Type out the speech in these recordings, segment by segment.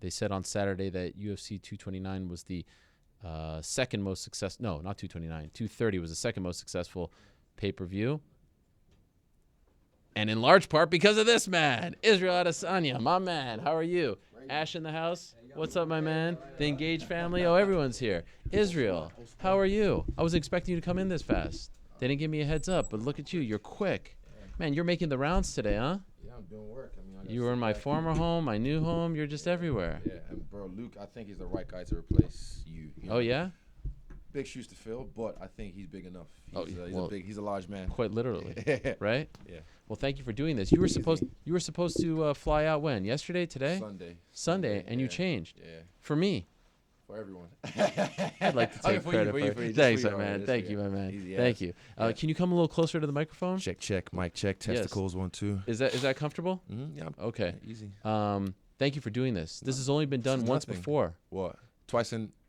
They said on Saturday that UFC 229 was the second most successful. No, not 229. 230 was the second most successful pay-per-view. And in large part because of this man, Israel Adesanya, my man. How are you? Ash in the house. What's up, my man? The Engaged family. Oh, everyone's here. Israel, how are you? I was expecting you to come in this fast. They didn't give me a heads up, but look at you. You're quick. Man, you're making the rounds today, huh? Yeah, I'm doing work. You were in my former home, my new home. You're just everywhere. Yeah, and bro, Luke, I think he's the right guy to replace you. Oh, yeah? Big shoes to fill, but I think he's big enough. He's a large man. Quite literally, right? Yeah. Well, thank you for doing this. You were supposed to fly out when? Yesterday? Today? Sunday, and you changed. Yeah. For me. For everyone. I'd like to take credit for you. Thanks, my man. Thank you, my man. Thank you. Can you come a little closer to the microphone? Check, mic check. Testicles, 1, 2. Is that comfortable? Mm-hmm, yeah. Okay. Easy. Thank you for doing this. This has only been done once before. What?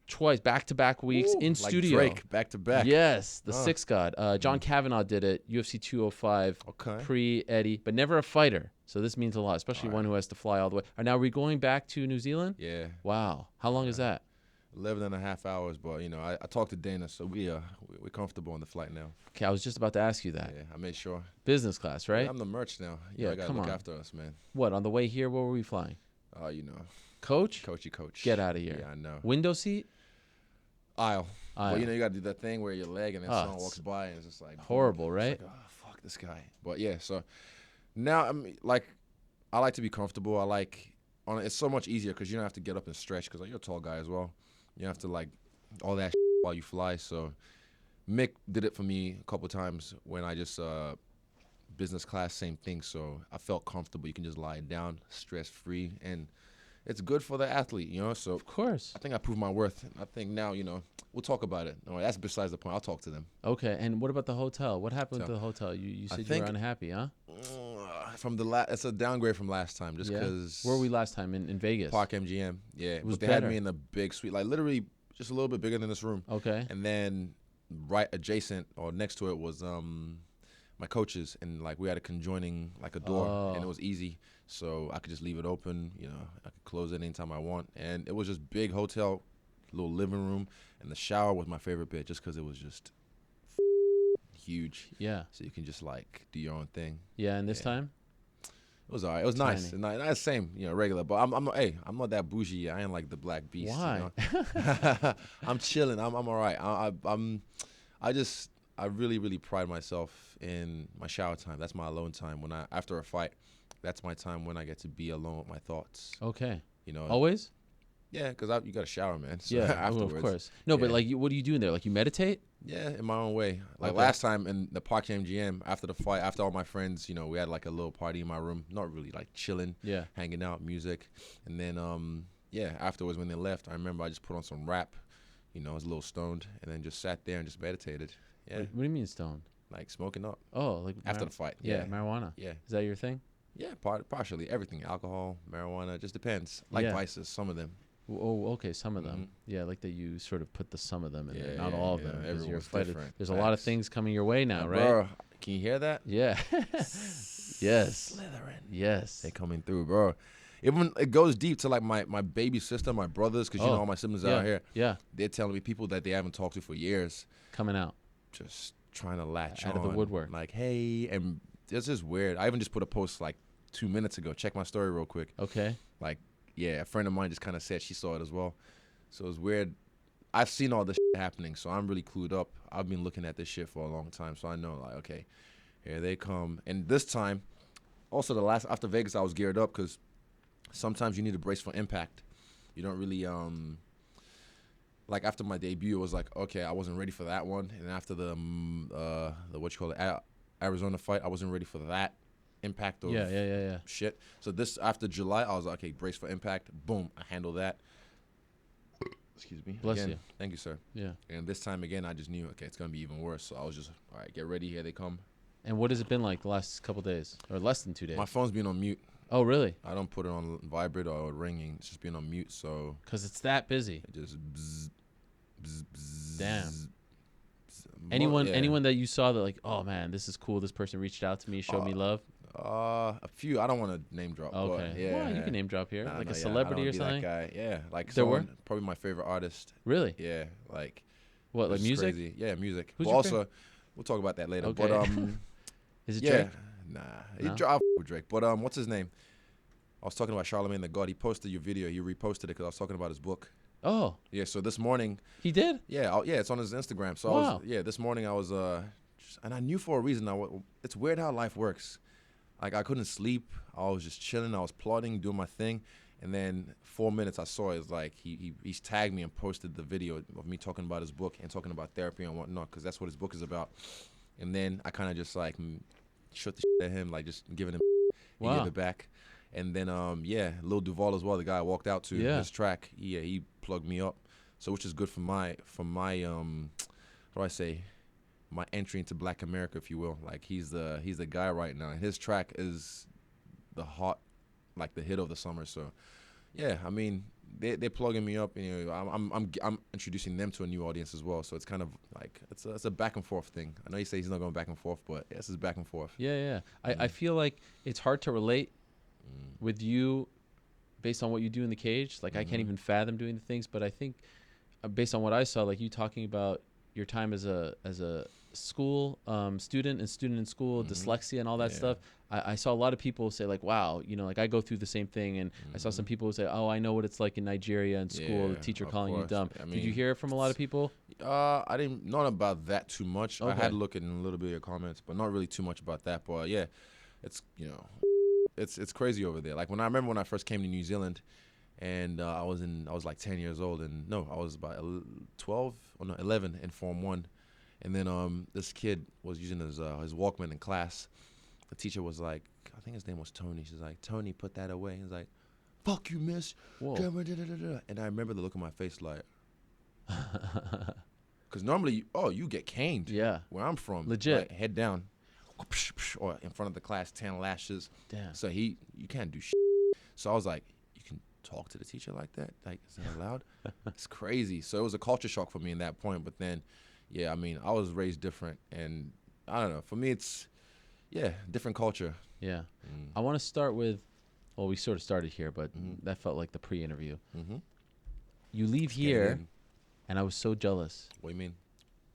Twice, back-to-back weeks in like studio. Drake, back-to-back. Yes, the Six God. John Kavanaugh did it, UFC 205, pre-Eddie, but never a fighter. So this means a lot, especially one who has to fly all the way. Now, are we going back to New Zealand? Yeah. Wow. How long is that? 11 and a half hours, but, I talked to Dana, so we're comfortable on the flight now. Okay, I was just about to ask you that. Yeah, I made sure. Business class, right? Yeah, I'm the merch now. Yeah, I got to look after us, man. What, on the way here, where were we flying? Coach? Coach. Get out of here. Yeah, I know. Window seat? Aisle. But you got to do that thing where your leg and then someone walks by and it's just like horrible, right? Like, oh, fuck this guy. But yeah, so now I like to be comfortable. It's so much easier because you don't have to get up and stretch because you're a tall guy as well. You don't have to all that while you fly. So Mick did it for me a couple times when I just business class, same thing. So I felt comfortable. You can just lie down, stress free, and it's good for the athlete, So of course, I think I proved my worth. I think now, we'll talk about it. No, that's besides the point. I'll talk to them. Okay, and what about the hotel? What happened to the hotel? You said you were unhappy, huh? It's a downgrade from last time, just because. Where were we last time? In Vegas. Park MGM. Yeah, it was but they had me in a big suite, literally just a little bit bigger than this room. Okay. And then right adjacent or next to it was my coaches, and we had a conjoining a door, and it was easy. So I could just leave it open, I could close it anytime I want. And it was just big hotel, little living room, and the shower was my favorite bit just because it was just huge. Yeah. So you can just do your own thing. Yeah, and this time? It was all right. It was nice. Not the same, regular. But I'm not that bougie. I ain't like the black beast. Why? I'm chilling. I'm all right. I really, really pride myself in my shower time. That's my alone time. After a fight, that's my time when I get to be alone with my thoughts. Okay. Always? Yeah, because you got to shower, man. So yeah, afterwards. Of course. No, but what do you do in there? You meditate? Yeah, in my own way. Last time in the Park MGM, after the fight, after all my friends, we had a little party in my room. Not really, chilling, hanging out, music. And then, afterwards when they left, I remember I just put on some rap. I was a little stoned, and then just sat there and just meditated. Yeah. What do you mean stoned? Smoking up. Oh, after the fight. Yeah, marijuana. Yeah. Is that your thing? Yeah, partially. Everything. Alcohol, marijuana, just depends. Vices, some of them. Oh, okay, some of them. Yeah, that you sort of put some of them in there, not all of them. Because you're a fighter. There's a lot of things coming your way now, right? Bro, can you hear that? Yeah. Yes. Slytherin. Yes. They coming through, bro. Even it goes deep to my baby sister, my brothers, because all my siblings are out here. Yeah. They're telling me people that they haven't talked to for years. Coming out. Just trying to latch out on. of the woodwork. Hey, and it's just weird. I even just put a post 2 minutes ago. Check my story real quick. Okay. A friend of mine just kind of said she saw it as well. So it's weird. I've seen all this shit happening, so I'm really clued up. I've been looking at this shit for a long time, so I know, okay, here they come. And this time, also after Vegas, I was geared up because sometimes you need a brace for impact. You don't really, after my debut, it was okay, I wasn't ready for that one. And after the Arizona fight, I wasn't ready for that impact of shit. So this, after July, I was okay, brace for impact. Boom, I handled that. Excuse me. Bless you. Thank you, sir. Yeah. And this time again, I just knew, okay, it's going to be even worse. So I was just, all right, get ready. Here they come. And what has it been like the last couple of days? Or less than 2 days? My phone's been on mute. Oh, really? I don't put it on vibrate or ringing. It's just being on mute, so. Because it's that busy. It just bzz, bzz, bzz. Damn. Anyone that you saw that oh, man, this is cool. This person reached out to me, showed me love? A few. I don't want to name drop. Okay. But yeah. Well, you can name drop here, Nah, like no, a yeah, celebrity I or don't wanna something. be that guy. Yeah, like There were? someone, probably my favorite artist. Really? Yeah, like What, it's like just music? Crazy. Yeah, music. Who's But your also, we'll talk about that later. Okay. But Is it yeah, Drake? nah, No? I f- with Drake. But what's his name? I was talking about Charlamagne the God. He posted your video. He reposted it because I was talking about his book. Oh, Yeah. So this morning, he did? yeah, yeah, it's on his Instagram. So Wow. this morning I was and I knew for a reason. It's weird how life works. Like I couldn't sleep. I was just chilling. I was plotting, doing my thing, and then 4 minutes I saw it was like he's tagged me and posted the video of me talking about his book and talking about therapy and whatnot because that's what his book is about. And then I kind of just like shut the shit at him, like just giving him. He Wow. gave it back. And then Lil Duval as well, the guy I walked out to his track. He plugged me up, so which is good for my how do I say, my entry into Black America, if you will. Like he's the guy right now. And his track is the hit of the summer. So yeah, I mean they're plugging me up. You know, I'm introducing them to a new audience as well. So it's kind of like it's a back and forth thing. I know you say he's not going back and forth, but yes, it's back and forth. Yeah. I feel like it's hard to relate with you based on what you do in the cage. Like I can't even fathom doing the things, but I think based on what I saw, like you talking about your time as a school student in school, dyslexia and all that stuff. I saw a lot of people say like, wow, you know, like I go through the same thing. And I saw some people who say, oh, I know what it's like in Nigeria in school, the teacher calling you dumb. I mean, Did you hear it from a lot of people? I didn't, not about that too much. Okay. I had a look at a little bit of your comments, but not really too much about that. But yeah, it's, you know, it's crazy over there. Like when I first came to New Zealand, and I was like 10 years old, and no, I was about 11 in Form 1, and then this kid was using his Walkman in class. The teacher was like, I think his name was Tony. She's like, Tony, put that away. He's like, fuck you, miss. Whoa. And I remember the look on my face like, because normally, you get caned. Yeah. Where I'm from. Legit. Like, head down. Or in front of the class, 10 lashes. Damn. So you can't do shit. So I was like, you can talk to the teacher like that? Like, is that allowed? It's crazy. So it was a culture shock for me in that point. But then, yeah, I mean, I was raised different. And I don't know. For me, it's, different culture. Yeah. I want to start with, well, we sort of started here, but that felt like the pre-interview. You leave here, and I was so jealous. What do you mean?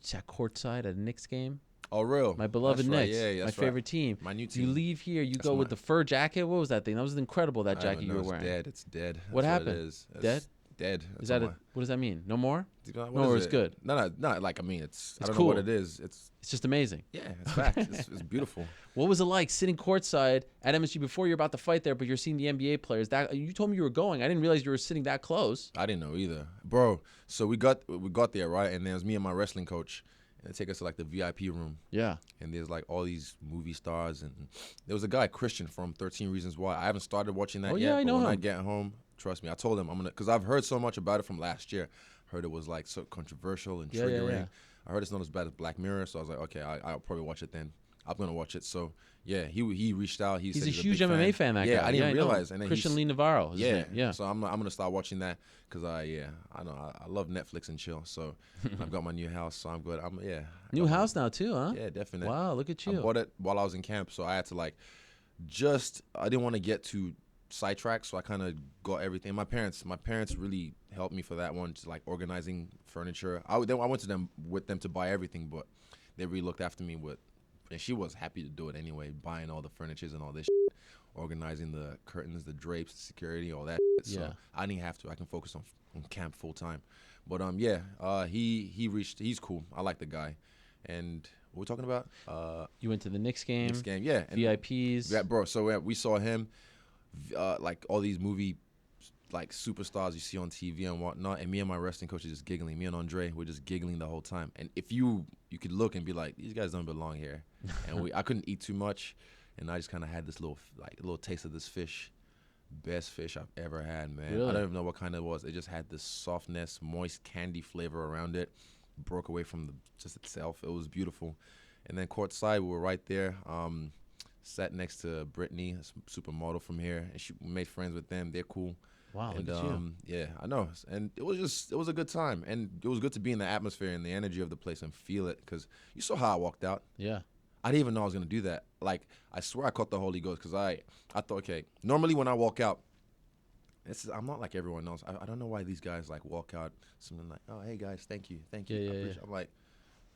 Sat courtside at a Knicks game. Oh, real? My beloved That's right. Knicks, Yeah, my that's favorite team. My new team. You leave here, you That's go with the fur jacket. What was that thing? That was incredible, that I jacket don't you know, were wearing. It's dead. That's What happened? It is. It's Dead? Dead. Is that what does that mean? No more? What No, or is it's it? good? No. Like, I mean, I don't cool. know what it is. It's just amazing. Yeah, it's fact. It's beautiful. What was it like sitting courtside at MSG before you're about to fight there, but you're seeing the NBA players? That you told me you were going. I didn't realize you were sitting that close. I didn't know either, bro. So we got there, right, and there was me and my wrestling coach, and they take us to like the VIP room. Yeah. And there's like all these movie stars, and there was a guy, Christian, from 13 Reasons Why. I haven't started watching that yet. I know but when him. I get home, trust me, I told him I'm gonna, because I've heard so much about it from last year. Heard it was like so controversial and triggering. Yeah. I heard it's not as bad as Black Mirror, so I was like, okay, I'll probably watch it then. I'm gonna watch it. So yeah, he reached out. He's a a huge big MMA fan. That guy. Yeah, I didn't realize. Know. And then Christian Lee Navarro. Is his name. Yeah. So I'm gonna start watching that because I know I love Netflix and chill. So I've got my new house, so I'm good. New house now too, huh? Yeah, definitely. Wow, look at you. I bought it while I was in camp, so I had to I didn't want to get too sidetracked, so I kind of got everything. My parents really helped me for that one, just like organizing furniture. I went to them with them to buy everything, but they really looked after me and she was happy to do it anyway, buying all the furnitures and all this shit, organizing the curtains, the drapes, the security, all that shit. So I didn't have to. I can focus on camp full time. But he's cool. I like the guy. And what we talking about? You went to the Knicks game. Knicks game, yeah. And VIPs. Yeah, bro. So we saw him, like all these movie like superstars you see on TV and whatnot, and me and my wrestling coach are just giggling. Me and Andre, we're just giggling the whole time. And if you could look and be like, these guys don't belong here. And I couldn't eat too much, and I just kind of had this little taste of this fish. Best fish I've ever had, man. Really? I don't even know what kind it was. It just had this softness, moist candy flavor around it. Broke away from just itself. It was beautiful. And then courtside, we were right there. Sat next to Brittany, a supermodel from here, and we made friends with them. They're cool. Wow, and look at you. yeah, I know. And it was a good time, and it was good to be in the atmosphere and the energy of the place and feel it, because you saw how I walked out. Yeah. I didn't even know I was gonna do that. Like, I swear I caught the Holy Ghost because I thought, okay. Normally when I walk out, I'm not like everyone else. I don't know why these guys like walk out something like, oh hey guys, thank you. I appreciate it. I'm like,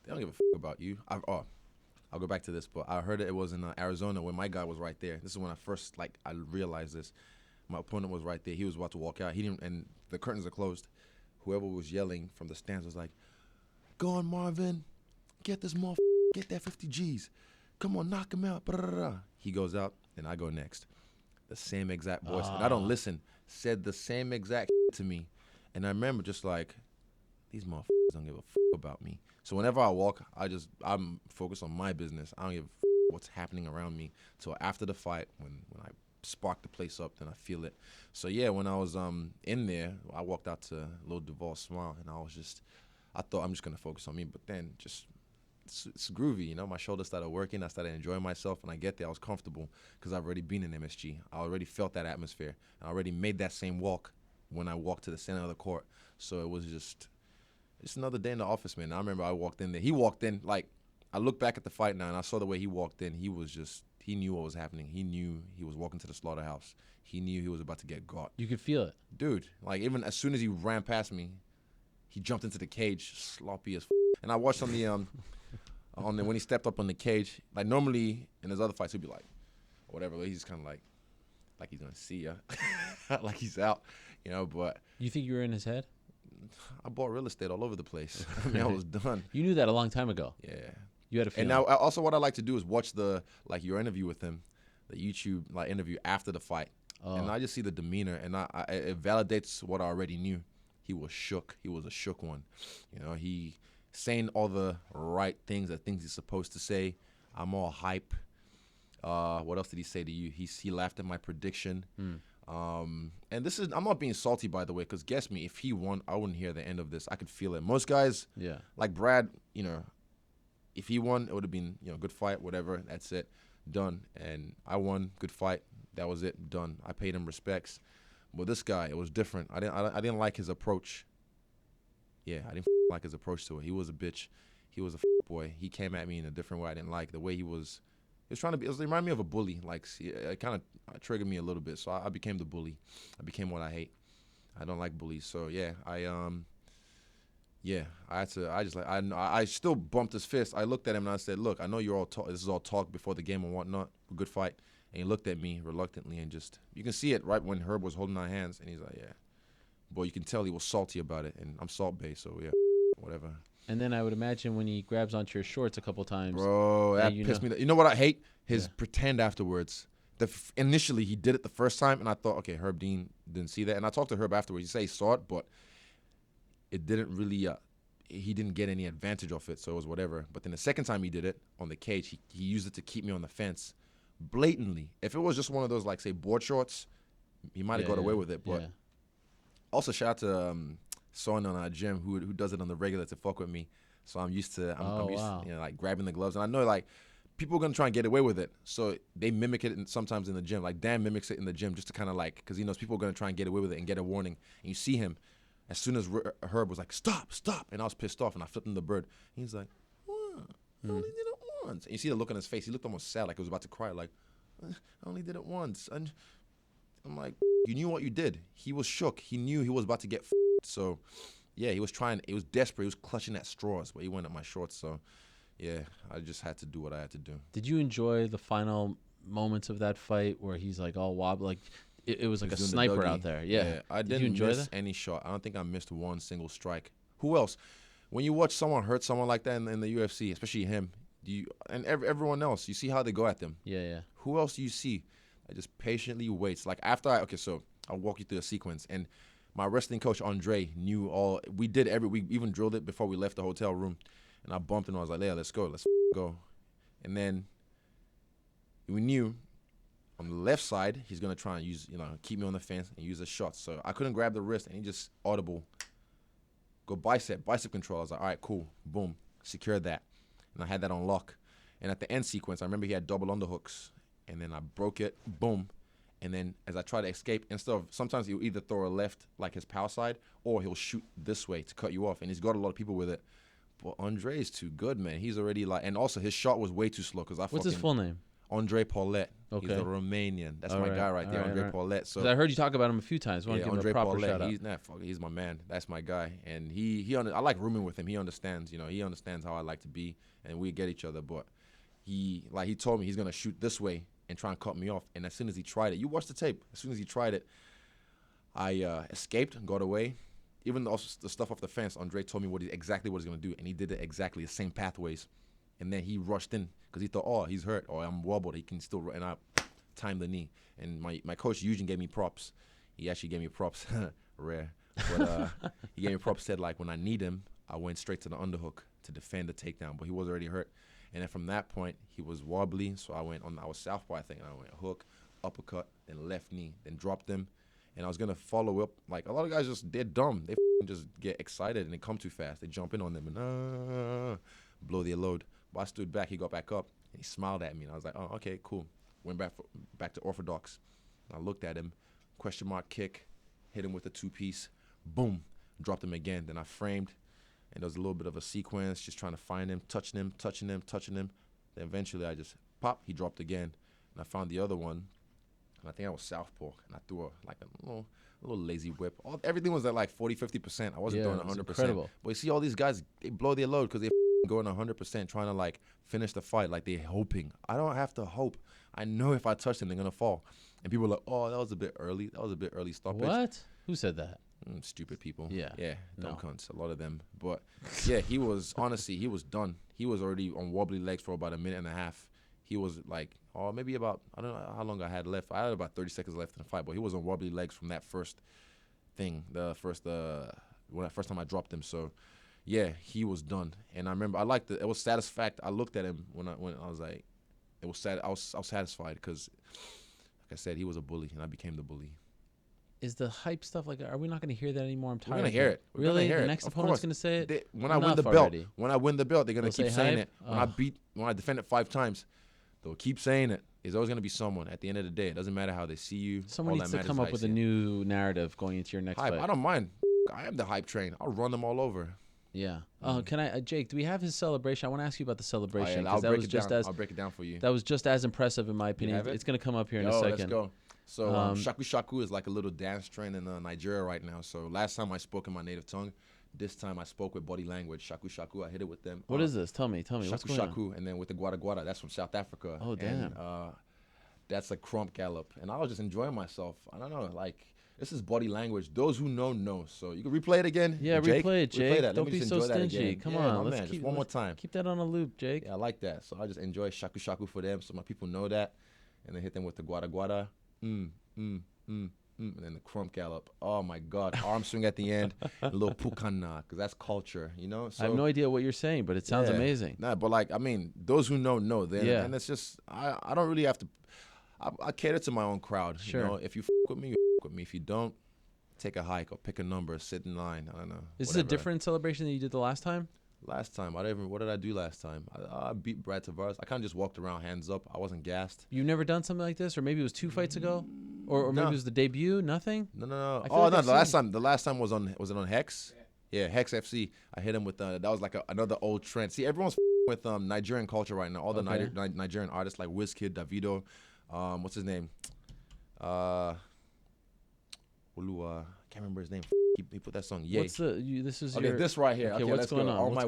they don't give a about you. I'll go back to this, but I heard it was in Arizona when my guy was right there. This is when I first I realized this. My opponent was right there. He was about to walk out. He didn't, and the curtains are closed. Whoever was yelling from the stands was like, "Go on, Marvin, get this motherfucker, get that 50 G's. Come on, knock him out." Blah. He goes out, and I go next. The same exact voice, and I don't listen. Said the same exact to me, and I remember just like, these motherfuckers don't give a about me. So whenever I walk, I'm focused on my business. I don't give a what's happening around me. So after the fight, when I spark the place up, then I feel it. So yeah, when I was in there, I walked out to Lil Duval Smile, and I thought I'm just gonna focus on me. But then it's groovy, you know. My shoulders started working. I started enjoying myself, and I get there. I was comfortable because I've already been in MSG. I already felt that atmosphere. I already made that same walk when I walked to the center of the court. So it was just another day in the office, man. I remember I walked in there. He walked in, like, I look back at the fight now, and I saw the way he walked in. He knew what was happening. He knew he was walking to the slaughterhouse. He knew he was about to get got. You could feel it. Dude, like, even as soon as he ran past me, he jumped into the cage, sloppy as And I watched on the when he stepped up on the cage, like, normally in his other fights, he'd be like, whatever, but he's kind of like he's going to see ya. Like he's out, you know, but. You think you were in his head? I bought real estate all over the place. I mean, I was done. You knew that a long time ago. Yeah. You had a feeling. And now, also, what I like to do is watch your interview with him, the YouTube interview after the fight, and I just see the demeanor, and it validates what I already knew. He was shook. He was a shook one. You know, he saying all the right things, the things he's supposed to say. I'm all hype. What else did he say to you? He laughed at my prediction. And I'm not being salty, by the way, because guess me, if he won, I wouldn't hear the end of this. I could feel it. Most guys, like Brad, you know, if he won, it would have been, you know, good fight, whatever. That's it, done. And I won, good fight. That was it, done. I paid him respects. But this guy, it was different. I didn't like his approach. Yeah, I didn't like his approach to it. He was a bitch. He was a boy. He came at me in a different way. I didn't like the way he was. He was trying to be. It reminded me of a bully. Like, it kind of triggered me a little bit. So I became the bully. I became what I hate. I don't like bullies. So yeah, I still bumped his fist. I looked at him and I said, "Look, I know you're all talk. This is all talk before the game and whatnot. A good fight." And he looked at me reluctantly and just, you can see it right when Herb was holding our hands, and he's like, "Yeah." Boy, you can tell he was salty about it, and I'm salt-based, so yeah, whatever. And then I would imagine when he grabs onto your shorts a couple times. Bro, that pissed me. You know what I hate? His pretend afterwards. Initially, he did it the firb time, and I thought, okay, Herb Dean didn't see that. And I talked to Herb afterwards. He said he saw it, but it didn't really, he didn't get any advantage off it, so it was whatever. But then the second time he did it on the cage, he used it to keep me on the fence blatantly. If it was just one of those, like, say, board shorts, he might have got away with it. But also, shout out to someone on our gym who does it on the regular to fuck with me. So I'm used to, you know, like, grabbing the gloves. And I know, like, people are going to try and get away with it. So they mimic it sometimes in the gym. Like, Dan mimics it in the gym just to kind of, like, because he knows people are going to try and get away with it and get a warning. And you see him, as soon as Herb was like, stop. And I was pissed off, and I flipped him the bird. And he's like, what? I only did it once. And you see the look on his face. He looked almost sad, like he was about to cry. Like, I only did it once. And I'm like, you knew what you did. He was shook. He knew he was about to get f***ed. So, yeah, he was desperate. He was clutching at straws, but he went at my shorts. So, yeah, I just had to do what I had to do. Did you enjoy the final moments of that fight where he's like all wobbly? Like, it was like a sniper out there. Yeah. I didn't miss any shot. I don't think I missed one single strike. Who else? When you watch someone hurt someone like that in the UFC, especially him, and everyone else, you see how they go at them. Yeah. Who else do you see that just patiently waits? Like, so I'll walk you through a sequence. And my wrestling coach, Andre, knew all. We even drilled it before we left the hotel room. And I bumped him. I was like, "Yeah, let's go. Let's go." And then we knew on the left side, he's going to try and keep me on the fence and use a shot. So I couldn't grab the wrist, and he just audible. Go bicep control. I was like, all right, cool. Boom. Secure that. And I had that on lock. And at the end sequence, I remember he had double underhooks. And then I broke it. Boom. And then as I try to escape, sometimes he'll either throw a left, like his power side, or he'll shoot this way to cut you off. And he's got a lot of people with it. But Andre's too good, man. He's already like, and also his shot was way too slow because What's his full name? Andre Paulette. Okay. He's a Romanian. That's All my right, guy right there, all right, Andre all right. Paulette. So 'Cause I heard you talk about him a few times. Want to give him Andre a proper Paulette. shout out. He's my man. That's my guy. And I like rooming with him. He understands, he understands how I like to be, and we get each other. But he told me he's gonna shoot this way and try and cut me off. And as soon as he tried it, you watch the tape. As soon as he tried it, I escaped and got away. Even though the stuff off the fence, Andre told me exactly what he's gonna do, and he did it exactly the same pathways. And then he rushed in because he thought, oh, he's hurt, or I'm wobbled. He can still run. And I timed the knee. And my coach Eugene gave me props. He actually gave me props, rare. But he gave me props. Said like when I need him, I went straight to the underhook to defend the takedown. But he was already hurt. And then from that point, he was wobbly. So I was southpaw, I think, and I went hook, uppercut, then left knee, then dropped him. And I was gonna follow up. Like a lot of guys they're dumb. They just get excited and they come too fast. They jump in on them and blow their load. But I stood back. He got back up and he smiled at me. And I was like, oh, okay, cool. Went back to orthodox. I looked at him, question mark kick, hit him with a 2-piece, boom, dropped him again. Then I framed, and there was a little bit of a sequence, just trying to find him, touching him. Then eventually I just pop. He dropped again, and I found the other one. And I think I was southpaw, and I threw a little lazy whip. Everything was at like 40-50%. I wasn't doing 100%. Incredible. But you see all these guys, they blow their load because they going 100%, trying to like finish the fight, like they're hoping. I don't have to hope. I know if I touch them, they're gonna fall. And people are like, oh, that was a bit early. That was a bit early stoppage. What? Who said that? Stupid people. Yeah. Dumb cunts. A lot of them. But yeah, he was done. He was already on wobbly legs for about a minute and a half. He was like, maybe about, I don't know how long I had left. I had about 30 seconds left in the fight, but he was on wobbly legs from that first thing, the first time I dropped him. So yeah, he was done. And I remember it was satisfying. I looked at him when I was like, it was sad. I was satisfied because, like I said, he was a bully and I became the bully. Is the hype stuff like? Are we not going to hear that anymore? I'm tired. We're gonna hear it. Really? The next opponent's going to say it. When I win the belt, they're gonna keep saying it. When I defend it 5 times, they'll keep saying it. There's always gonna be someone at the end of the day. It doesn't matter how they see you. Someone needs to come up with a new narrative going into your next hype. fight. I don't mind. I am the hype train. I'll run them all over. Yeah. Can I, Jake? Do we have his celebration? I want to ask you about the celebration. I'll break it down for you. That was just as impressive in my opinion. It's gonna come up here in a second. Let's go. So shaku shaku is like a little dance trend in Nigeria right now. So last time I spoke in my native tongue. This time I spoke with body language. Shaku shaku. I hit it with them. What is this? Tell me. Shaku What's going shaku, on? and then with the guara guara. That's from South Africa. Oh damn. And, that's a crump gallop, and I was just enjoying myself. I don't know, like this is body language. Those who know. So you can replay it again. Yeah, Jake? replay it, Jake. That. Don't be so stingy. Come on, let's man, keep one more time. Keep that on a loop, Jake. Yeah, I like that. So I just enjoy shaku shaku for them, so my people know that, and then hit them with the guara guara. And then the crump gallop. Oh my God, arm swing at the end, a little pukana, because that's culture, So, I have no idea what you're saying, but it sounds amazing. Nah, but like, I mean, those who know. Then, yeah. And it's just, I don't really have to. I cater to my own crowd. Sure. If you with me, you with me. If you don't, take a hike or pick a number, sit in line. I don't know. Is this a different celebration than you did the last time? Last time, what did I do last time? I beat Brad Tavares. I kind of just walked around, hands up. I wasn't gassed. You've never done something like this, or maybe it was 2 fights ago, or maybe it was the debut. Nothing. No. Oh no, the last time was it on Hex? Yeah, Hex FC. I hit him with that was like another old trend. See, everyone's with Nigerian culture right now. All the Nigerian artists like Wizkid, Davido, what's his name? Olu, can't remember his name. He put that song. Yay. What's this is okay, this right here. Okay, what's going on? All my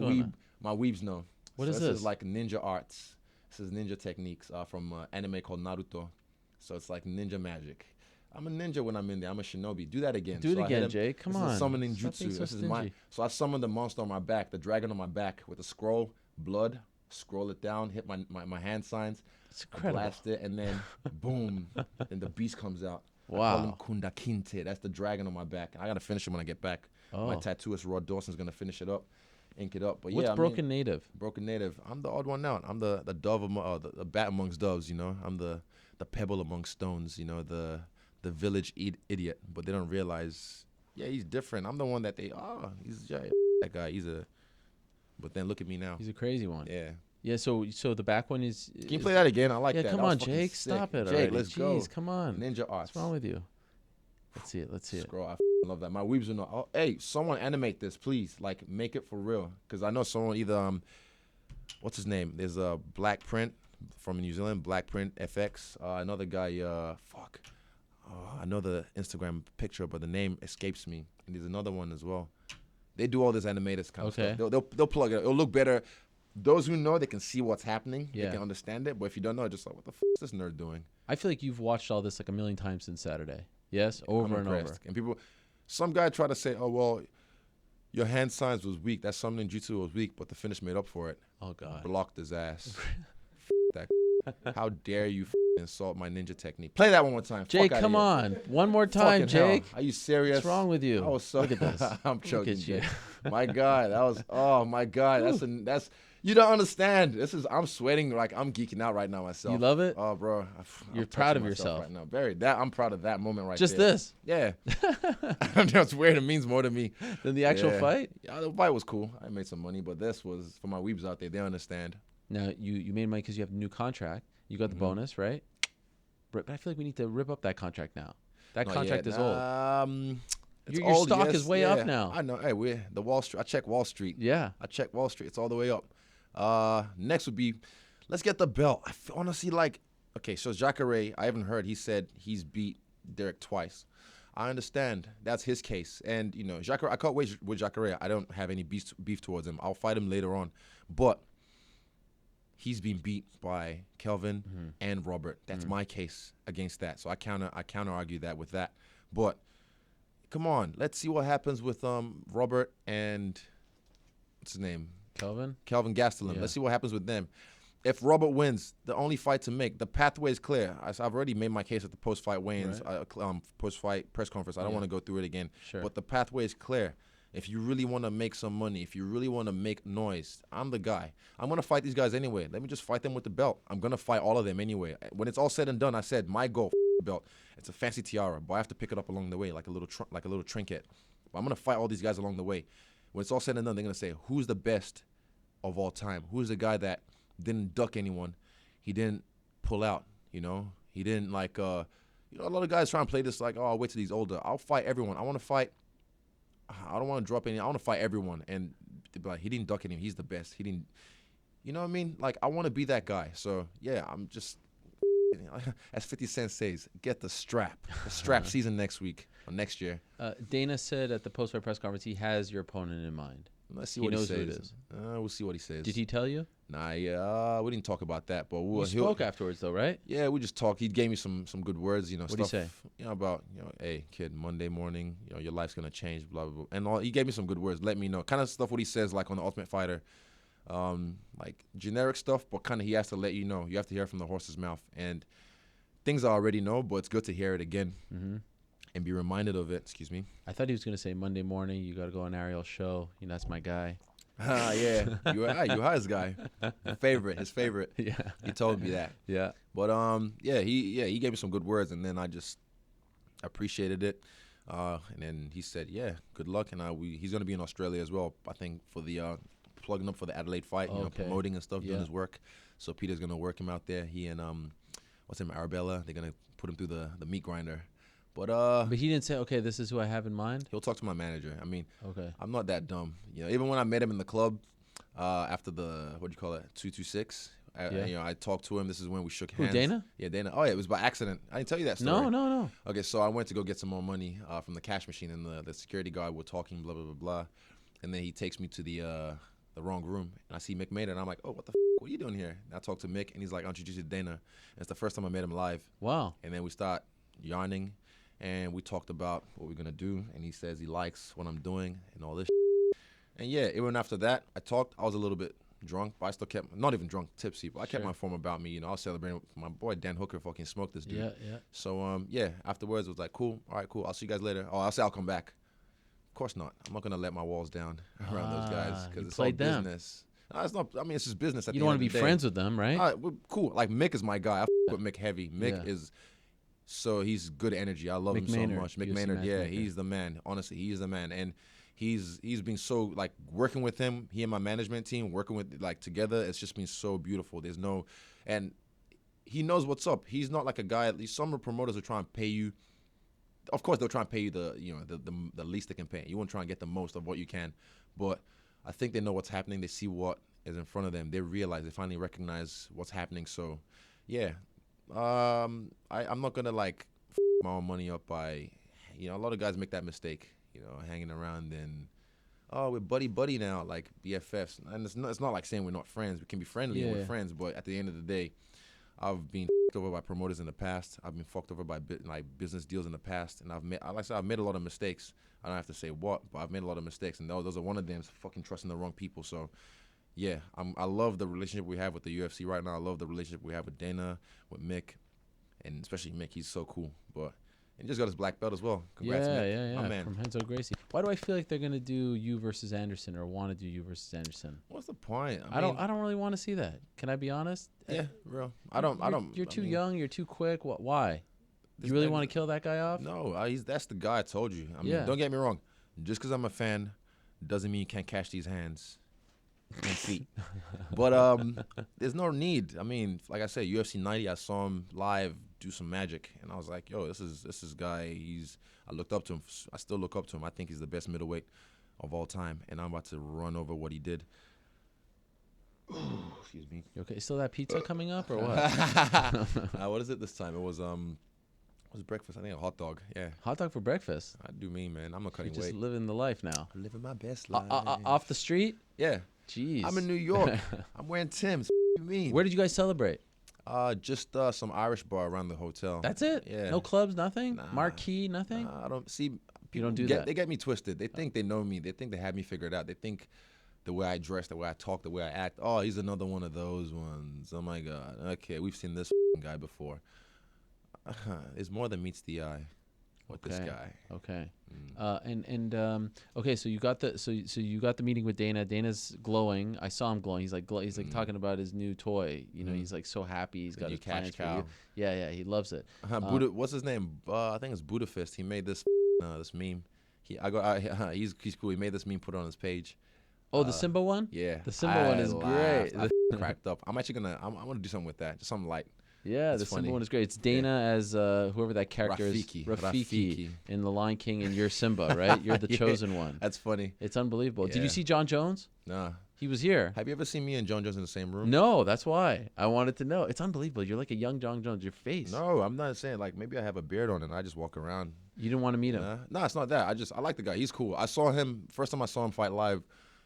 weebs know. What is this? This is like ninja arts. This is ninja techniques from anime called Naruto. So it's like ninja magic. I'm a ninja when I'm in there. I'm a shinobi. Do that again. Do it again, Jake. Come on. This is summoning jutsu. This is my. So I summoned the monster on my back, the dragon on my back, with a scroll, blood. Scroll it down, hit my hand signs. It's incredible. Blast it, and then boom, and the beast comes out. Wow. I call him Kunda Kinte. That's the dragon on my back. I gotta finish him when I get back. My tattooist Rod Dawson's gonna finish it up, ink it up. But what's Broken Native? Broken Native. I'm the odd one out. I'm the dove the bat amongst doves. I'm the pebble amongst stones. The village idiot. But they don't realize. Yeah, he's different. I'm the one that he's that guy. But then look at me now. He's a crazy one. Yeah. Yeah, so the back one is... Can you play that again? I like that. Yeah, come on, Jake. Stop it already. Jake, let's go. Come on. Ninja arts. What's wrong with you? Let's see it. Scroll. I love that. My weebs are not. Oh, hey, someone animate this, please. Like, make it for real. Because I know someone either, what's his name? There's a Black Print from New Zealand, Black Print FX. Another guy, I know the Instagram picture, but the name escapes me. And there's another one as well. They do all this animated kind of stuff. They'll plug it. It'll look better. Those who know, they can see what's happening. Yeah. They can understand it. But if you don't know, just like, what the f*** is this nerd doing? I feel like you've watched all this like a million times since Saturday. Yes, over and over. And people, some guy tried to say, oh, well, your hand signs was weak. That summoning jutsu was weak, but the finish made up for it. Oh, God. Blocked his ass. That. How dare you insult my ninja technique? Play that one more time. Jake, come on. One more time, Jake. Are you serious? What's wrong with you? I was so Look at this. I'm choking, Jake. My God, that was, oh, my God. That's you don't understand. I'm sweating like I'm geeking out right now myself. You love it? Oh, bro. You're proud of yourself right now. I'm proud of that moment right Just there. Just this? Yeah. I know it's weird. It means more to me than the actual fight? Yeah, the fight was cool. I made some money, but this was for my weebs out there. They understand. Now, you made money because you have a new contract. You got the bonus, right? But I feel like we need to rip up that contract now. That contract is old. Your stock is way up now. I know. Hey, the Wall Street. I check Wall Street. Yeah. I check Wall Street. It's all the way up. Next would be, let's get the belt. I want to see okay, so Jacare, I haven't heard. He said he's beat Derek twice. I understand. That's his case. And, Jacare, I can't wait with Jacare. I don't have any beef towards him. I'll fight him later on. But he's been beat by Kelvin and Robert. That's my case against that. So I counter argue that with that. But come on, let's see what happens with Robert and what's his name? Kelvin Gastelum. Yeah. Let's see what happens with them. If Robert wins, the only fight to make, the pathway is clear. I've already made my case at the post-fight weigh-ins, post-fight press conference. I don't want to go through it again. Sure. But the pathway is clear. If you really want to make some money, if you really want to make noise, I'm the guy. I'm going to fight these guys anyway. Let me just fight them with the belt. I'm going to fight all of them anyway. When it's all said and done, I said, my goal, the belt. It's a fancy tiara, but I have to pick it up along the way like a little trinket. But I'm going to fight all these guys along the way. When it's all said and done, they're going to say, who's the best of all time? Who's the guy that didn't duck anyone? He didn't pull out, He didn't a lot of guys try and play this like, oh, I'll wait till he's older. I'll fight everyone. I want to fight. I don't want to drop any. I want to fight everyone. And he didn't duck anyone. He's the best. He didn't, you know what I mean? I want to be that guy. So, yeah, I'm just, as 50 Cent says, get the strap. The strap season next week or next year. Dana said at the post-fight press conference he has your opponent in mind. Let's see what he says. Who it is. We'll see what he says. Did he tell you? Nah, we didn't talk about that. But we spoke afterwards, though, right? Yeah, we just talked. He gave me some good words, What stuff. What did he say? About, hey, kid, Monday morning, your life's gonna change, blah blah blah. And he gave me some good words. Let me know, kind of stuff what he says, like on the Ultimate Fighter, like generic stuff, but kind of he has to let you know. You have to hear it from the horse's mouth, and things I already know, but it's good to hear it again. And be reminded of it. Excuse me. I thought he was gonna say Monday morning. You got to go on Ariel's show. That's my guy. Yeah, you are his guy. His favorite. Yeah, he told me that. Yeah, but he gave me some good words, and then I just appreciated it. And then he said, yeah, good luck, and he's gonna be in Australia as well. I think for the plugging up for the Adelaide fight, promoting and stuff, doing his work. So Peter's gonna work him out there. He and Arabella, they're gonna put him through the meat grinder. But he didn't say, okay, this is who I have in mind? He'll talk to my manager. I mean, okay. I'm not that dumb. Even when I met him in the club after the, 226, I talked to him. This is when we shook hands. Who, Dana? Yeah, Dana. Oh, yeah, it was by accident. I didn't tell you that story. No. Okay, so I went to go get some more money from the cash machine, and the security guard were talking, blah, blah, blah, blah. And then he takes me to the wrong room, and I see Mick Maynard, and I'm like, oh, what the what are you doing here? And I talk to Mick, and he's like, I'll introduce you to Dana. And it's the first time I met him live. Wow. And then we start yarning. And we talked about what we're going to do. And he says he likes what I'm doing and all this shit. And yeah, even after that, I was a little bit drunk, but I still kept, not even drunk, tipsy, but I kept my form about me. I was celebrating with my boy Dan Hooker fucking smoked this dude. Yeah. So, afterwards it was like, cool. All right, cool. I'll see you guys later. Oh, I'll come back. Of course not. I'm not going to let my walls down around those guys because it's all business. No, it's not. I mean, it's just business. You don't want to be friends with them, right? We're cool. Like, Mick is my guy. I with Mick heavy. Mick is... So he's good energy. I love him so much. Mick Maynard, he's the man. Honestly, he's the man. And he's been so, working with him, he and my management team, working with, together, it's just been so beautiful. And he knows what's up. He's not like a guy, at least some promoters are trying to pay you of course they'll try and pay you the least they can pay. You want to try and get the most of what you can, but I think they know what's happening. They see what is in front of them. They realize, they finally recognize what's happening. So, yeah, I'm not gonna like my own money up by, a lot of guys make that mistake, hanging around and we're buddy now, like BFFs. And it's not like saying we're not friends. We can be friendly and we're friends, but at the end of the day, I've been fucked over by promoters in the past. I've been fucked over by business deals in the past, and I've made a lot of mistakes. I don't have to say what, but I've made a lot of mistakes, and those are one of them. Fucking trusting the wrong people. So, yeah, I love the relationship we have with the UFC right now. I love the relationship we have with Dana, with Mick, and especially Mick. He's so cool. But he just got his black belt as well. Congrats, Mick. Yeah. My man. From Renzo Gracie. Why do I feel like they're gonna do you versus Anderson, or want to do you versus Anderson? What's the point? I don't really want to see that. Can I be honest? Yeah, real. You're too young. You're too quick. Why? You really want to kill that guy off? No, that's the guy I told you. I mean, don't get me wrong. Just because I'm a fan doesn't mean you can't catch these hands and feet. But there's no need. I mean, like I said, UFC 90, I saw him live do some magic, and I was like, yo, this is guy. I looked up to him. I still look up to him. I think he's the best middleweight of all time, and I'm about to run over what he did. Excuse me. You okay? Still that pizza coming up or what? What is it this time? It was breakfast. I think a hot dog. Yeah. Hot dog for breakfast. I do mean, man. I'm not cutting You're just weight. living the life now. I'm living my best life. Off the street? Yeah. Jeez. I'm in New York. I'm wearing Tim's. What do you mean? Where did you guys celebrate? Just some Irish bar around the hotel. That's it? Yeah. No clubs, nothing? Nah. Marquee, nothing? I don't see. You don't do that. They get me twisted. They think they know me. They think they have me figured out. They think the way I dress, the way I talk, the way I act. Oh, he's another one of those ones. Oh my God. Okay, we've seen this guy before. It's more than meets the eye with this guy. Okay. Okay, so you got the meeting with Dana. Dana's glowing. I saw him glowing. He's like talking about his new toy. He's like so happy. He's got his plans for you. Yeah, he loves it. What's his name? I think it's Budapest. He made this this meme. He's cool. He made this meme, put it on his page. Oh, the Simba one? Yeah. The Simba one is great. I cracked up. I'm actually I'm gonna do something with that. Just something light. Yeah, the Simba one is great. It's Dana as whoever that character Rafiki. is. Rafiki in The Lion King, and you're Simba, right? You're the chosen one. That's funny. It's unbelievable. Yeah. Did you see John Jones? Nah. He was here. Have you ever seen me and John Jones in the same room? No, that's why. I wanted to know. It's unbelievable. You're like a young John Jones. Your face. No, I'm not saying like maybe I have a beard on and I just walk around. You didn't want to meet him? No, it's not that. I like the guy. He's cool. I saw him, first time I saw him fight live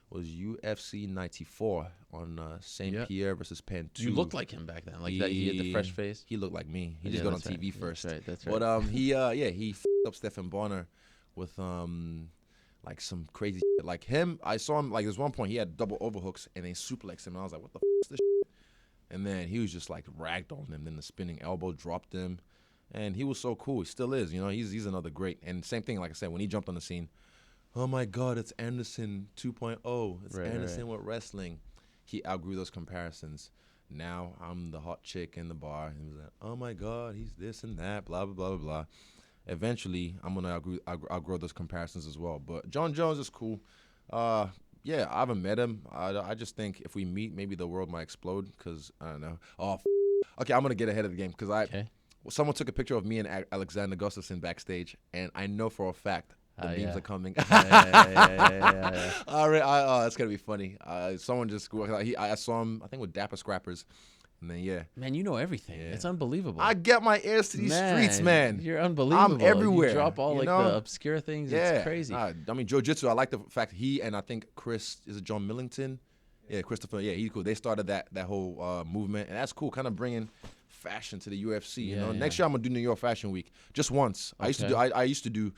was UFC 94 on St. Pierre versus Pantu. You looked like him back then. Like that, he had the fresh face. He looked like me. He just got on TV first. That's right. But he f***ed up Stephen Bonner with like some crazy shit. Like him, I saw him, like there's one point he had double overhooks and they suplexed him and I was like, what the f*** is this shit? And then he was just like ragdolled him. Then the spinning elbow dropped him. And he was so cool. He still is. He's another great. And same thing, like I said, when he jumped on the scene, oh my God, it's Anderson 2.0. It's Anderson with wrestling. He outgrew those comparisons. Now I'm the hot chick in the bar. And he was like, oh my God, he's this and that, blah, blah, blah, blah, blah. Eventually, I'm going to outgrow those comparisons as well. But John Jones is cool. Yeah, I haven't met him. I just think if we meet, maybe the world might explode because, I don't know. Okay, I'm going to get ahead of the game because someone took a picture of me and Alexander Gustafsson backstage, and I know for a fact the memes are coming. Yeah. All right, that's gonna be funny. Someone just I saw him, I think with Dapper Scrappers, and then man, you know everything. It's unbelievable. I get my ears to these streets, man. You're unbelievable. I'm everywhere. You drop all the obscure things. Yeah. It's crazy. I mean, jiu-jitsu. I like the fact he and I think Chris is it John Millington. Yeah, Christopher. Yeah, he's cool. They started that whole movement, and that's cool. Kind of bringing fashion to the UFC. Next year I'm gonna do New York Fashion Week just once. Okay. I used to do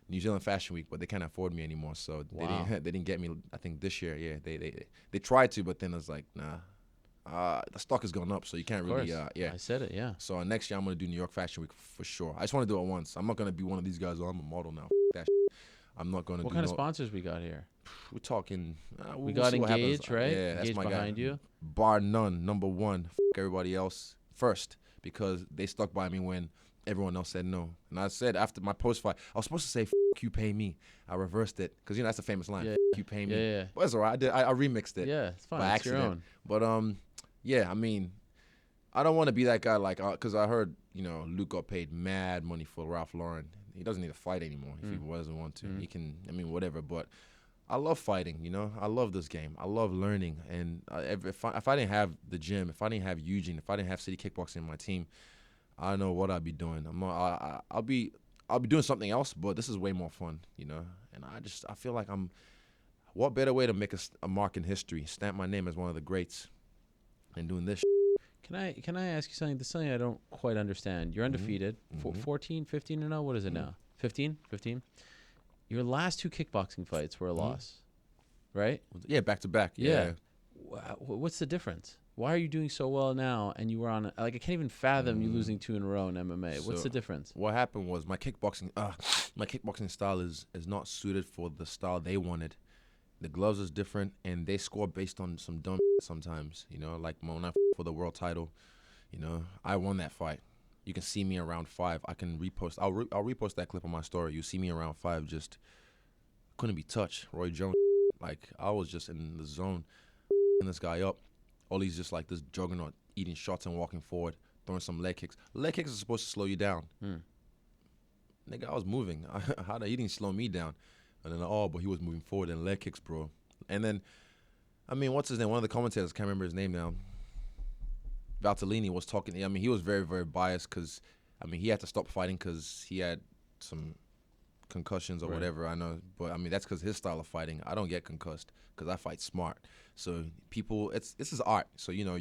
New Zealand Fashion Week, but they can't afford me anymore, so they didn't get me. I think this year, they tried to, but then I was like, nah, the stock has gone up, so you can't really. I said it, yeah. So next year I'm gonna do New York Fashion Week for sure. I just want to do it once. I'm not gonna be one of these guys. I'm a model now. That shit. I'm not gonna. What kind of sponsors we got here? We're talking. We got Engage, right? Yeah, that's Engage my behind guy. you. Bar none, number one. Everybody else first because they stuck by me when everyone else said no. And I said after my post fight, I was supposed to say "F you, pay me." I reversed it because that's a famous line. Yeah. F you, pay me. Yeah. But it's alright. I remixed it. Yeah, it's fine. By It's your accident. own. But I mean, I don't want to be that guy like because I heard Luke got paid mad money for Ralph Lauren. he doesn't need to fight anymore if he doesn't want to. He can, I mean, whatever. But I love fighting, you know. I love this game. I love learning. And if I didn't have the gym, if I didn't have Eugene, if I didn't have City Kickboxing in my team, I don't know what I'd be doing. I'll be doing something else, but this is way more fun, you know. And I feel like what better way to make a mark in history, stamp my name as one of the greats, than doing this. Can I ask you something? This is something I don't quite understand. You're undefeated, 14, 15 and 0. What is it now? 15. Your last 2 kickboxing fights were a loss, right? Yeah, back to back. Yeah. What's the difference? Why are you doing so well now? And you were on I can't even fathom you losing 2 in a row in MMA. What's the difference? What happened was my kickboxing style is not suited for the style they wanted. The gloves is different, and they score based on some dumb sometimes. You know, like when I for the world title, you know, I won that fight. You can see me around 5. I can repost. I'll repost that clip on my story. You see me around 5, just couldn't be touched. Roy Jones, like I was just in the zone, and this guy up. All he's just like this juggernaut, eating shots and walking forward, throwing some leg kicks. Leg kicks are supposed to slow you down. Nigga, I was moving. He didn't slow me down. And then, but he was moving forward and leg kicks, bro. And then, I mean, what's his name? One of the commentators, can't remember his name now. Valtellini was talking. I mean, he was very, very biased because, I mean, he had to stop fighting because he had some concussions or whatever. I know, but I mean, that's because his style of fighting. I don't get concussed because I fight smart. So people, this is art. So you know,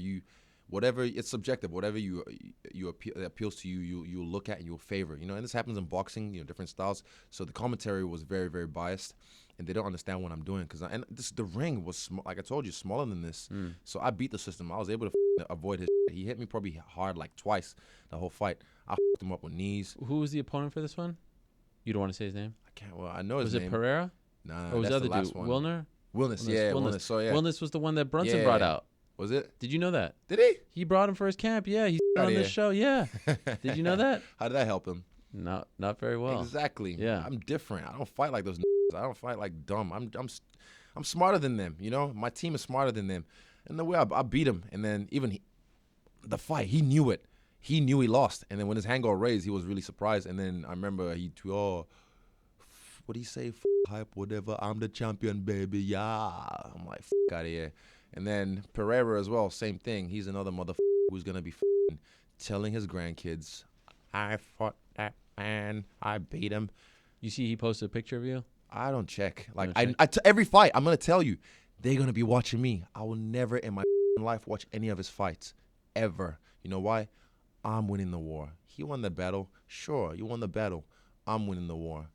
whatever, it's subjective. Whatever that appeals to you look at and you'll favor. You know, and this happens in boxing. You know, different styles. So the commentary was very, very biased, and they don't understand what I'm doing the ring was like I told you, smaller than this. So I beat the system. I was able to avoid his. He hit me probably hard like twice the whole fight. I fucked him up with knees. Who was the opponent for this one? You don't want to say his name? I can't. Well, I know his name. Was it Pereira? Nah, or was that's the other last dude one. Wilner? Wilness, yeah, Wilness. So yeah, Wilness was the one that Brunson brought out. Was it? Did you know that? Did he? He brought him for his camp. Yeah, he's on this show. Yeah. Did you know that? How did that help him? Not very well. Exactly. Yeah. I'm different. I don't fight like those. I don't fight like dumb. I'm smarter than them. You know, my team is smarter than them. And the way I beat him, and then even the fight, he knew it. He knew he lost, and then when his hand got raised, he was really surprised. And then I remember what did he say? Hype, whatever. I'm the champion, baby. Yeah. I'm like, out of here. And then Pereira as well, same thing. He's another motherfucker who's gonna be telling his grandkids, I fought that man. I beat him. You see, he posted a picture of you. I don't check. Like every fight, I'm gonna tell you, they're gonna be watching me. I will never in my life watch any of his fights, ever. You know why? I'm winning the war. He won the battle. Sure, you won the battle. I'm winning the war.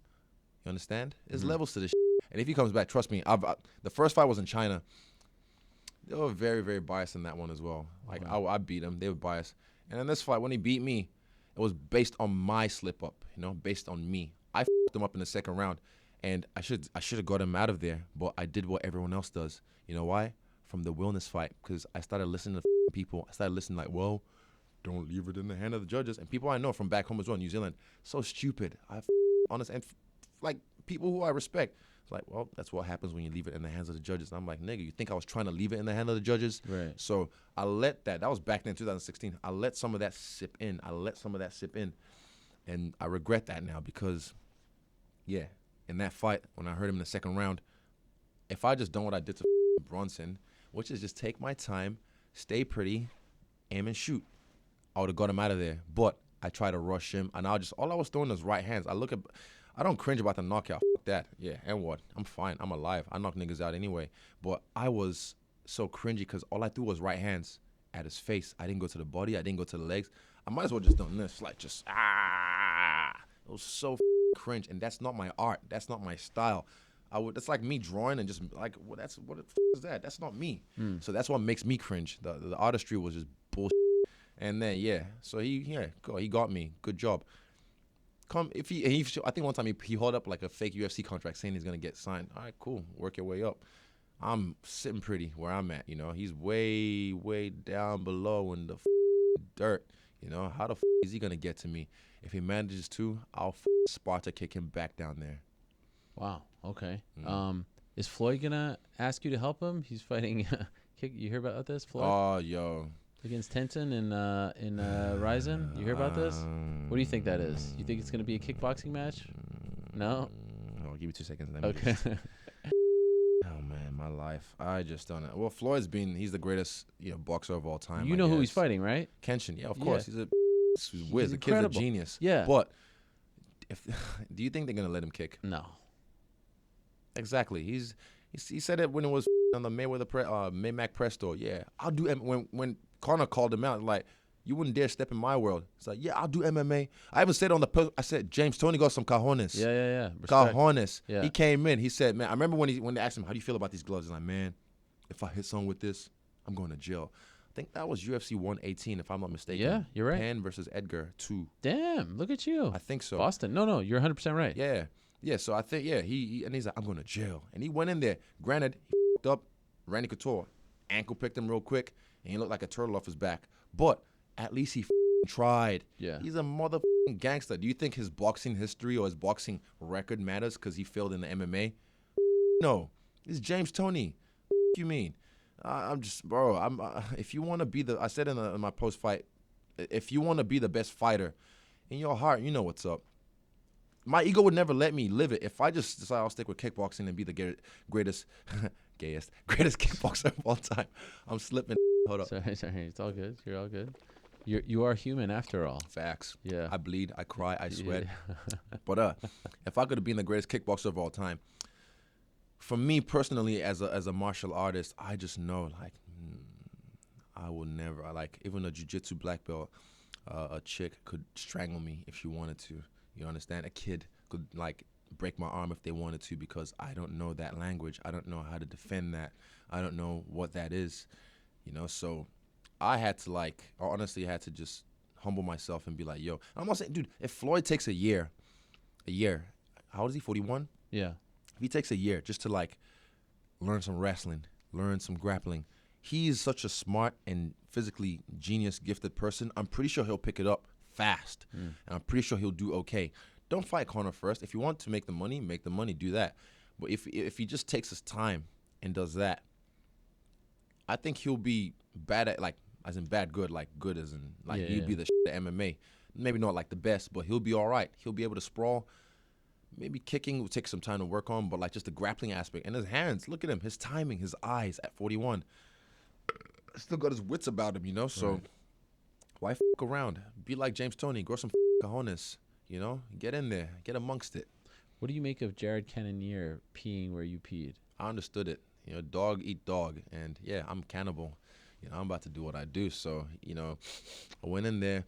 You understand? There's levels to this and if he comes back, trust me, the first fight was in China. They were very, very biased in that one as well. Like, I beat him. They were biased. And in this fight, when he beat me, it was based on my slip-up, you know, based on me. I fucked him up in the second round, and I should have got him out of there, but I did what everyone else does. You know why? From the Wilness fight, because I started listening to people. I started listening like, well, don't leave it in the hand of the judges. And people I know from back home as well, New Zealand, so stupid. Honest, and like people who I respect. It's like, well, that's what happens when you leave it in the hands of the judges. And I'm like, nigga, you think I was trying to leave it in the hand of the judges? Right. So I let that was back then, 2016. I let some of that sip in. And I regret that now because, yeah, in that fight, when I heard him in the second round, if I just done what I did to Brunson, which is just take my time, stay pretty, aim and shoot, I would have got him out of there. But I tried to rush him, and all I was throwing was right hands. I don't cringe about the knockout. Fuck that. Yeah, and what? I'm fine. I'm alive. I knock niggas out anyway. But I was so cringy because all I threw was right hands at his face. I didn't go to the body. I didn't go to the legs. I might as well just done this, like just It was so cringe, and that's not my art. That's not my style. It's like me drawing and just like, what is that? That's not me. So that's what makes me cringe. The artistry was just bullshit. And then so he got me. Good job. I think one time he held up like a fake UFC contract saying he's gonna get signed. All right, cool. Work your way up. I'm sitting pretty where I'm at. You know, he's way, way down below in the dirt. You know, how the is he gonna get to me? If he manages to, I'll Sparta kick him back down there. Wow. Okay. Is Floyd gonna ask you to help him? He's fighting. You hear about this, Floyd? Oh, yo. against Tenton in Ryzen? You hear about this? What do you think that is? You think it's going to be a kickboxing match? No? Oh, give me 2 seconds. Okay. Oh, man, my life. I just don't know. Well, he's the greatest boxer of all time. You know who he's fighting, right? Kenshin. Yeah, of course. He's a whiz. The kid's a incredible. genius. Yeah. But do you think they're going to let him kick? No. Exactly. He said it when it was on the Maymac press tour. Yeah, I'll do when Conor called him out, like, you wouldn't dare step in my world. It's like, yeah, I'll do MMA. I even said on the post, I said, James Toney got some cojones. Yeah. Cojones. Yeah. He came in. He said, man, I remember when they asked him, how do you feel about these gloves? He's like, man, if I hit someone with this, I'm going to jail. I think that was UFC 118, if I'm not mistaken. Yeah, you're right. Penn versus Edgar 2. Damn, look at you. I think so. Boston. No, you're 100% right. Yeah. Yeah, so I think, he's like, I'm going to jail. And he went in there. Granted, he f***ed up Randy Couture. Ankle picked him real quick, and he looked like a turtle off his back. But at least he tried. Yeah. He's a motherfucking gangster. Do you think his boxing history or his boxing record matters because he failed in the MMA? No. It's James Toney. What do you mean? I'm just, bro, if you want to be I said in my post-fight, if you want to be the best fighter, in your heart, you know what's up. My ego would never let me live it. If I just decide I'll stick with kickboxing and be the greatest kickboxer of all time, I'm slipping. Hold up. Sorry. It's all good. You're all good. You are human after all. Facts. Yeah. I bleed. I cry. I sweat. Yeah. But if I could have been the greatest kickboxer of all time, for me personally, as a martial artist, I just know I will never. Even a jiu-jitsu black belt, a chick could strangle me if she wanted to. You understand? A kid could break my arm if they wanted to because I don't know that language. I don't know how to defend that. I don't know what that is. So I had to honestly had to just humble myself and be like, yo, I'm not saying, dude, if Floyd takes a year, how old is he, 41? Yeah. If he takes a year just to learn some wrestling, learn some grappling, he is such a smart and physically genius, gifted person. I'm pretty sure he'll pick it up fast, and I'm pretty sure he'll do okay. Don't fight Conor first. If you want to make the money, do that. But if he just takes his time and does that, I think he'll be bad at as in bad good, good as in he'll be the shit at MMA. Maybe not the best, but he'll be all right. He'll be able to sprawl. Maybe kicking will take some time to work on, but just the grappling aspect and his hands. Look at him, his timing, his eyes at 41. Still got his wits about him, So. Right. Why fuck around? Be like James Toney. Grow some cojones. Get in there. Get amongst it. What do you make of Jared Cannonier peeing where you peed? I understood it. Dog eat dog. And, yeah, I'm cannibal. I'm about to do what I do. So, I went in there,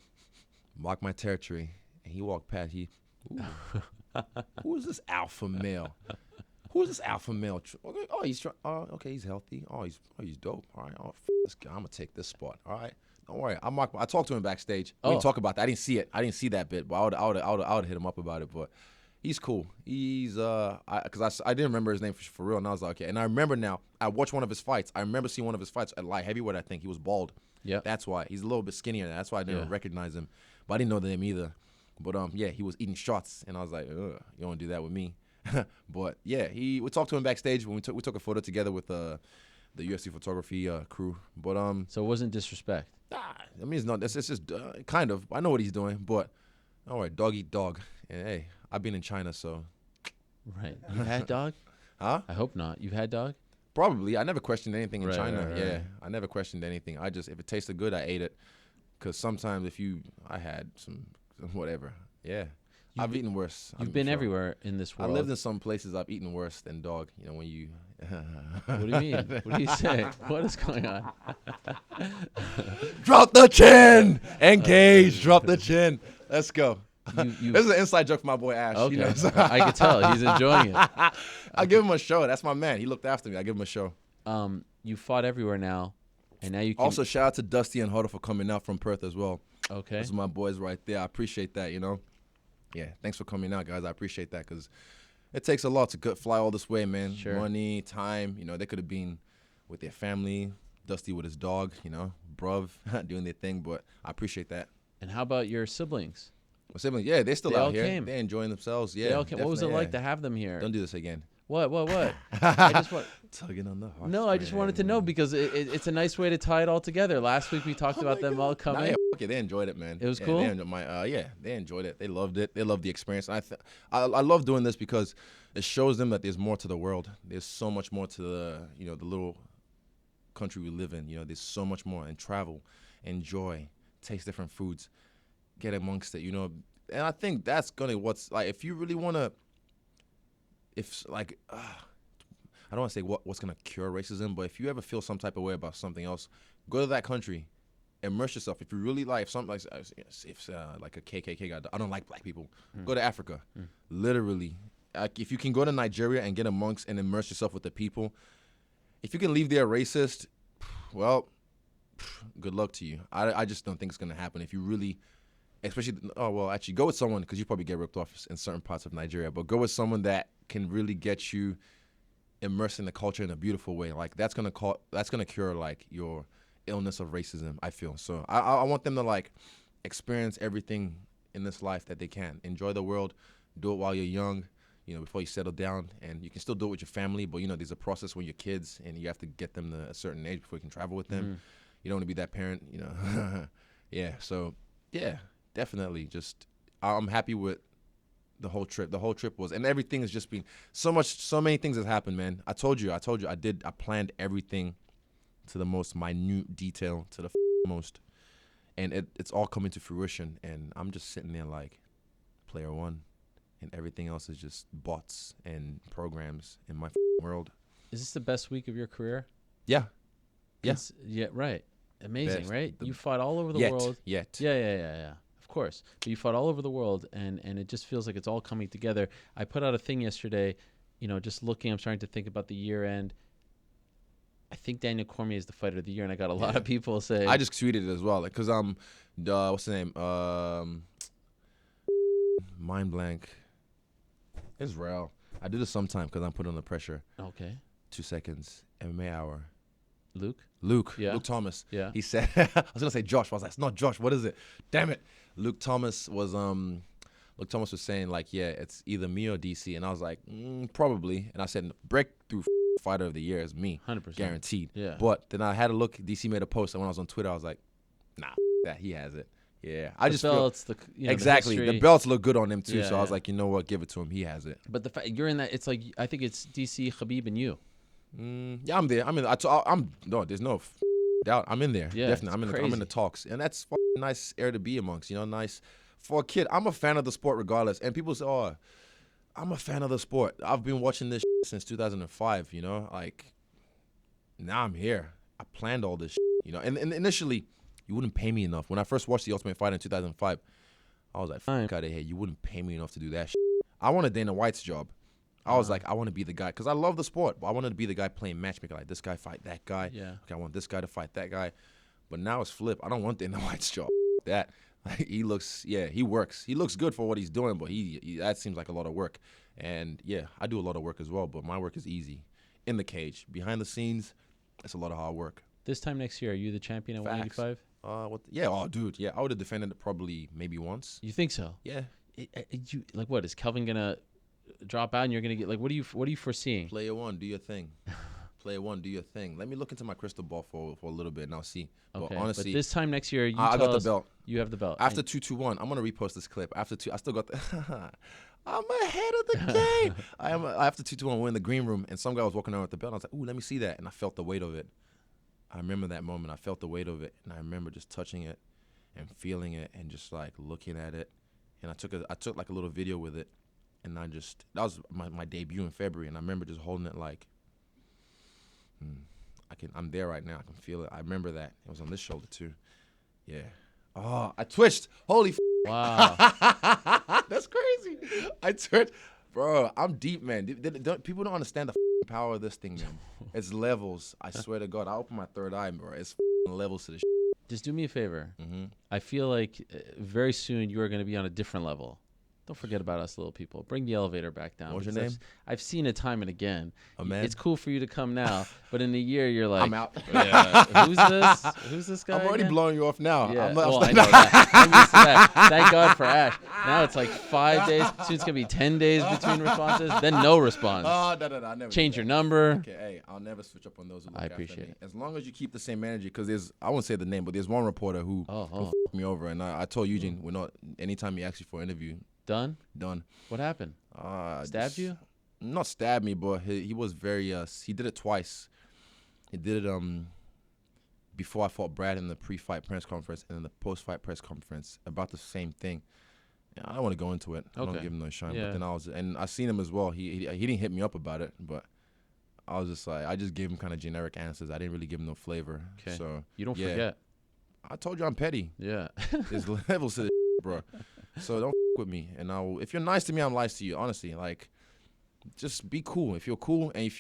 marked my territory, and he walked past. Who is this alpha male? Who is this alpha male? Okay, okay, he's healthy. He's dope. All right. Oh, this guy. I'm going to take this spot. All right. Don't worry. I talked to him backstage. We didn't talk about that. I didn't see it. I didn't see that bit, but I would hit him up about it. But he's cool. He's because I didn't remember his name for real, and I was like, okay. And I remember now. I watched one of his fights. I remember seeing one of his fights at light heavyweight. I think he was bald. Yeah. That's why he's a little bit skinnier. That's why I didn't recognize him. But I didn't know the name either. But he was eating shots, and I was like, ugh, you don't do that with me. But yeah, we talked to him backstage when we took a photo together with the UFC photography crew. But so it wasn't disrespect. I mean, it's not. It's just kind of. I know what he's doing, but all right, dog eat dog. And hey, I've been in China, so. Right. You had dog? Huh? I hope not. You've had dog? Probably. I never questioned anything in China. Right. Yeah, I never questioned anything. I just, if it tasted good, I ate it. Because sometimes I had some whatever. Yeah. I've eaten worse. You've been everywhere in this world. I lived in some places I've eaten worse than dog. When you. What do you mean? What do you say? What is going on? Drop the chin! Engage! Drop the chin. Let's go. This is an inside joke for my boy Ash. Okay. I can tell. He's enjoying it. I give him a show. That's my man. He looked after me. I give him a show. You fought everywhere now, and now you can. Also, shout out to Dusty and Huddle for coming out from Perth as well. Okay. Those are my boys right there. I appreciate that, Yeah, thanks for coming out, guys. I appreciate that because it takes a lot to fly all this way, man. Sure. Money, time. They could have been with their family, Dusty with his dog, bruv, doing their thing. But I appreciate that. And how about your siblings? My siblings, yeah, they're still out here. Came. They're enjoying themselves. Yeah, they all came. What was it like to have them here? Don't do this again. What? I just want. Tugging on the heart. No, I just wanted to know because it's a nice way to tie it all together. Last week we talked about them all coming. Yeah, okay, they enjoyed it, man. It was cool. They enjoyed it. They loved it. They loved the experience. And I love doing this because it shows them that there's more to the world. There's so much more to the the little country we live in. There's so much more. And travel, enjoy, taste different foods, get amongst it. And I think that's gonna what's like if you really wanna. I don't want to say what's going to cure racism, but if you ever feel some type of way about something else, go to that country, immerse yourself. If you really like something like a KKK guy, I don't like black people, go to Africa. Literally. Like, if you can go to Nigeria and get amongst and immerse yourself with the people, if you can leave there racist, well, good luck to you. I just don't think it's going to happen if you really, especially, actually go with someone, because you probably get ripped off in certain parts of Nigeria, but go with someone that can really get you immersed in the culture in a beautiful way. Like that's gonna cure like your illness of racism, I feel. So I want them to like experience everything in this life that they can. Enjoy the world, do it while you're young, before you settle down, and you can still do it with your family, but there's a process when you're kids and you have to get them to a certain age before you can travel with them. You don't want to be that parent, Yeah, so yeah, definitely. Just I'm happy with the whole trip. The whole trip was, and everything has just been so many things has happened, man. I told you, I planned everything to the most minute detail, to the most, and it's all coming to fruition. And I'm just sitting there like player one, and everything else is just bots and programs in my world. Is this the best week of your career? Yeah. Yeah, right. Amazing, Best. right? You fought all over the world. Yeah. Of course. But you fought all over the world, and it just feels like it's all coming together. I put out a thing yesterday, just looking, I'm starting to think about the year end. I think Daniel Cormier is the fighter of the year, and I got a lot of people saying. I just tweeted it as well, because what's the name? Mind blank. Israel. I do this sometime because I'm put under pressure. Okay. 2 seconds. MMA Hour. Luke. Yeah. Luke Thomas. Yeah. He said, I was gonna say Josh. I was like, it's not Josh. What is it? Damn it. Luke Thomas was saying like, yeah, it's either me or DC, and I was like, probably. And I said, breakthrough fighter of the year is me, 100%, guaranteed. Yeah. But then I had a look. DC made a post, and when I was on Twitter, I was like, nah, that he has it. Yeah, I just belts, feel exactly. The belts look good on him too, Yeah, so I was like, you know what, give it to him. He has it. But the fact you're in that, it's like I think it's DC, Khabib, and you. Yeah, I'm there. No, there's no doubt. I'm in there. Yeah, definitely. I'm in the talks, and that's nice air to be amongst. Nice for a kid. I'm a fan of the sport regardless. And people say, "Oh, I'm a fan of the sport. I've been watching this since 2005." Like now I'm here. I planned all this. And initially, you wouldn't pay me enough. When I first watched The Ultimate Fighter in 2005, I was like, "Fuck out of here! You wouldn't pay me enough to do that." I wanted Dana White's job. I was like, I want to be the guy, because I love the sport, but I wanted to be the guy playing matchmaker, like this guy fight that guy. Yeah. Okay, I want this guy to fight that guy. But now it's flip. I don't want Dana White's job. That he works. He looks good for what he's doing, but he that seems like a lot of work. And yeah, I do a lot of work as well, but my work is easy. In the cage, behind the scenes, it's a lot of hard work. This time next year, are you the champion at 185? Yeah. Oh, dude. Yeah, I would have defended it probably maybe once. You think so? Yeah. What is Kelvin gonna drop out and you're gonna get, like, what are you foreseeing? Player one, do your thing. Player one, do your thing. Let me look into my crystal ball for a little bit and I'll see. Okay, but honestly, but this time next year, I got the belt. You have the belt. After 2-2-1, I'm gonna repost this clip. After I still got the. I'm ahead of the game. After 2-2-1, we're in the green room and some guy was walking around with the belt. And I was like, ooh, let me see that, and I felt the weight of it. I remember that moment. I felt the weight of it, and I remember just touching it and feeling it and just like looking at it. And I took like a little video with it. And that was my debut in February, and I remember just holding it like, I'm there right now. I can feel it. I remember that. It was on this shoulder too. Yeah. Oh, I twitched. Holy wow. That's crazy. I twitched. Bro, I'm deep, man. People don't understand the power of this thing, man. It's levels. I swear to God. I open my third eye, bro. It's levels to this. Just do me a favor. Mm-hmm. I feel like very soon you are going to be on a different level. Don't forget about us little people. Bring the elevator back down. What's your because name? I've seen it time and again. A man? It's cool for you to come now, but in a year you're like, I'm out. Yeah, who's this? Who's this guy? I'm already again? blowing you off now. Yeah, I'm well, like, I know that. I'm used to that. Thank God for Ash. Now it's like 5 days. Soon it's gonna be 10 days between responses. Then no response. Oh, no, I never Change do your that. number. Okay, hey, I'll never switch up on those who look I after appreciate me. it. As long as you keep the same energy, because I won't say the name, but there's one reporter who f***ed me over, and I told Eugene, we're not. Anytime he asks you for an interview, Done. What happened? Stabbed you? Not stabbed me, but he was very. He did it twice. He did it before I fought Brad in the pre-fight press conference and in the post-fight press conference about the same thing. Yeah, I don't want to go into it. I don't give him no shine. Yeah. But then I seen him as well. He didn't hit me up about it, but I was just like, I just gave him kind of generic answers. I didn't really give him no flavor. Okay. So You don't forget. I told you I'm petty. Yeah. There's levels to this, bro. So don't with me. And if you're nice to me, I'm nice to you. Honestly, like, just be cool. If you're cool, and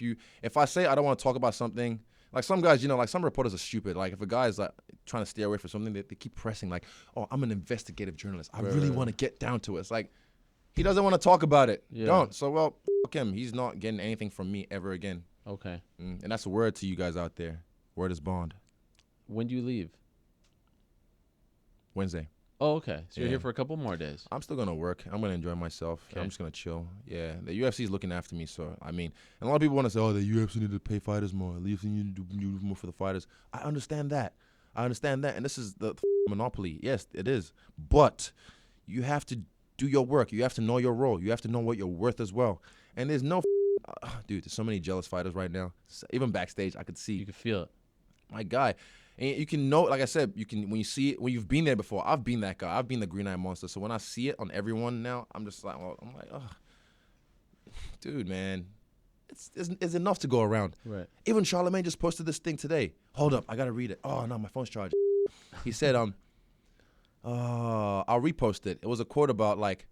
if I say I don't want to talk about something, like some guys, like some reporters are stupid. Like if a guy's like trying to stay away from something, they keep pressing like, oh, I'm an investigative journalist. I really want to get down to it. It's like, he doesn't want to talk about it. Yeah. Don't. So, well, fuck him. He's not getting anything from me ever again. Okay. And that's a word to you guys out there. Word is bond. When do you leave? Wednesday. Oh, okay. So you're Yeah. here for a couple more days. I'm still going to work. I'm going to enjoy myself. Okay. I'm just going to chill. Yeah. The UFC is looking after me. So, I mean, and a lot of people want to say, oh, the UFC need to pay fighters more. The UFC need to do more for the fighters. I understand that. And this is the monopoly. Yes, it is. But you have to do your work. You have to know your role. You have to know what you're worth as well. And there's no, dude, there's so many jealous fighters right now. Even backstage, I could see. You can feel it. My guy. And you can know, like I said, you can when you see it, when you've been there before. I've been that guy. I've been the green eye monster. So when I see it on everyone now, I'm just like, oh, dude, man, it's enough to go around. Right. Even Charlemagne just posted this thing today. Hold up, I gotta read it. Oh no, my phone's charged. He said, I'll repost it. It was a quote about like,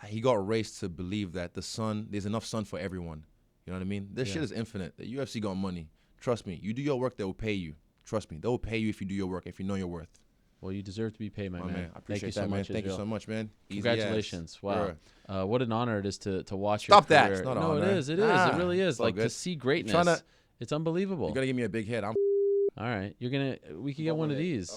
he got raised to believe that there's enough sun for everyone. You know what I mean? This shit is infinite. The UFC got money. Trust me. You do your work, they will pay you. Trust me, they will pay you if you do your work, if you know your worth. Well, you deserve to be paid, my man. I appreciate Thank you so much, Thank you Israel. so much, man. Congratulations. Wow. Sure. What an honor it is to watch Stop your that. career. It's not an no, honor. it is. It really is. It's all Like, to good. see greatness, it's unbelievable. You gotta give me a big head. All right. We can get one of these.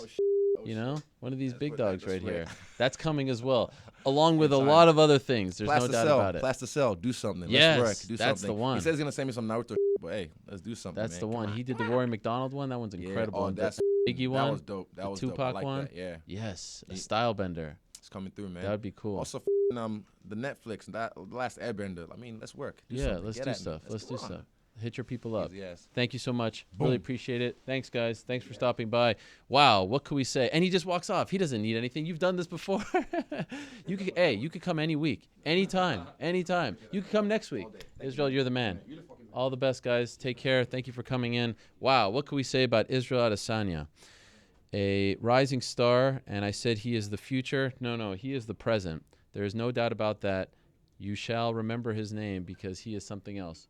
One of these big dogs right here. That's coming as well, along with a lot of other things. There's no doubt about it. Plasticell, do something. Yes, Let's work. Do that's something. the one. He says he's gonna send me some Naruto, but hey, let's do something. That's man. the one. He did the Rory McDonald one. That one's incredible. Oh, And that's the Biggie one. That was dope. That was Tupac dope. I like one. that. Yeah. Yes, a Stylebender. It's coming through, man. That would be cool. Also, the Netflix and that Last Airbender. I mean, let's work. Let's do stuff. Let's do stuff. Hit your people up. Yes. Thank you so much. Boom. Really appreciate it. Thanks, guys. Thanks for stopping by. Wow, what could we say? And he just walks off. He doesn't need anything. You've done this before. You could come any week, anytime. You could come next week. Israel, you're the man. All the best, guys. Take care. Thank you for coming in. Wow, what could we say about Israel Adesanya? A rising star, and I said he is the future. No, he is the present. There is no doubt about that. You shall remember his name because he is something else.